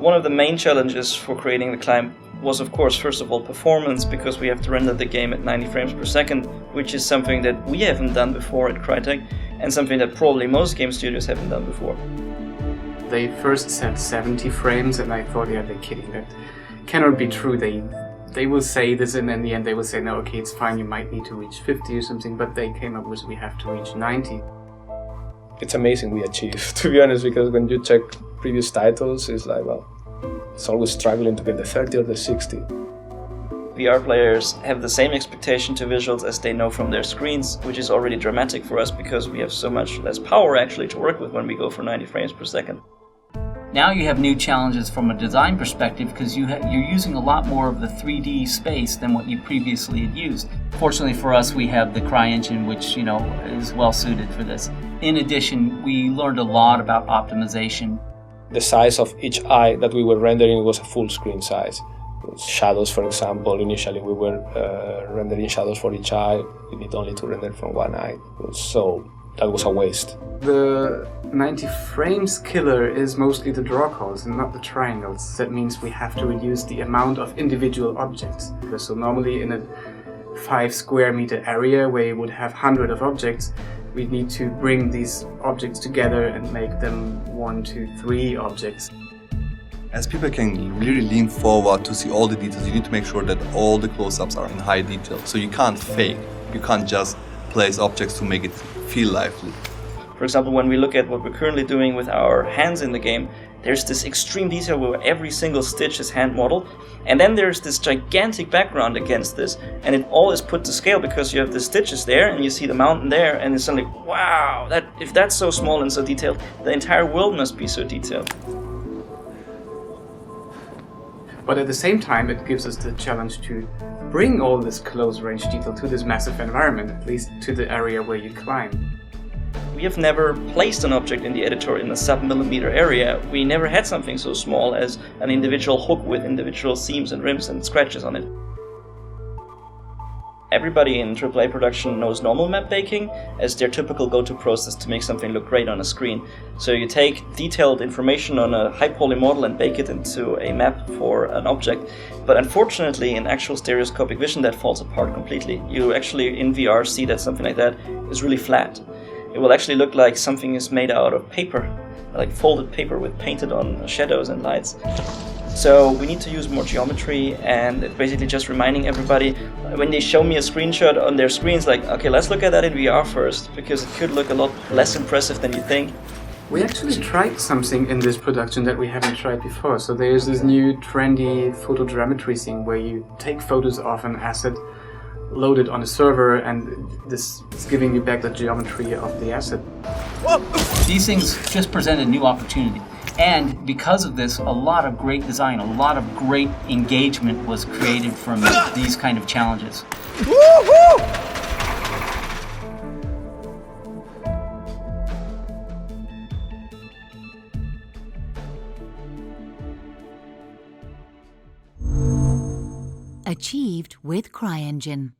One of the main challenges for creating the climb was, of course, first of all, performance, because we have to render the game at 90 frames per second, which is something that we haven't done before at Crytek, and something that probably most game studios haven't done before. They first said 70 frames, and I thought, yeah, they're kidding. That cannot be true. They will say this, and in the end they will say, no, okay, it's fine, you might need to reach 50 or something, but they came up with we have to reach 90. It's amazing we achieved, to be honest, because when you check previous titles, it's like, well, it's always struggling to get the 30 or the 60. VR players have the same expectation to visuals as they know from their screens, which is already dramatic for us because we have so much less power actually to work with when we go for 90 frames per second. Now you have new challenges from a design perspective because you're using a lot more of the 3D space than what you previously had used. Fortunately for us, we have the CryEngine, which is well suited for this. In addition, we learned a lot about optimization. The size of each eye that we were rendering was a full screen size. Shadows, for example, initially we were rendering shadows for each eye. We need only to render from one eye, so that was a waste. The 90 frames killer is mostly the draw calls and not the triangles. That means we have to reduce the amount of individual objects. So normally in a 5 square meter area where you would have 100 of objects, we need to bring these objects together and make them 1, 2, 3 objects. As people can really lean forward to see all the details, you need to make sure that all the close-ups are in high detail. So you can't fake. You can't just place objects to make it feel lively. For example, when we look at what we're currently doing with our hands in the game, there's this extreme detail where every single stitch is hand modeled, and then there's this gigantic background against this, and it all is put to scale because you have the stitches there and you see the mountain there, and it's suddenly, wow, if that's so small and so detailed, the entire world must be so detailed. But at the same time, it gives us the challenge to bring all this close-range detail to this massive environment, at least to the area where you climb. We have never placed an object in the editor in a sub-millimeter area. We never had something so small as an individual hook with individual seams and rims and scratches on it. Everybody in AAA production knows normal map baking as their typical go-to process to make something look great on a screen. So you take detailed information on a high-poly model and bake it into a map for an object. But unfortunately, in actual stereoscopic vision, that falls apart completely. You actually, in VR, see that something like that is really flat. It will actually look like something is made out of paper, like folded paper with painted on shadows and lights. So we need to use more geometry, and it's basically just reminding everybody when they show me a screenshot on their screens, like, okay, let's look at that in VR first, because it could look a lot less impressive than you think. We actually tried something in this production that we haven't tried before. So there's this new trendy photogrammetry thing where you take photos of an asset, load it on a server, and this is giving you back the geometry of the asset. These things just present a new opportunity. And because of this, a lot of great design, a lot of great engagement was created from these kind of challenges. Achieved with CryEngine.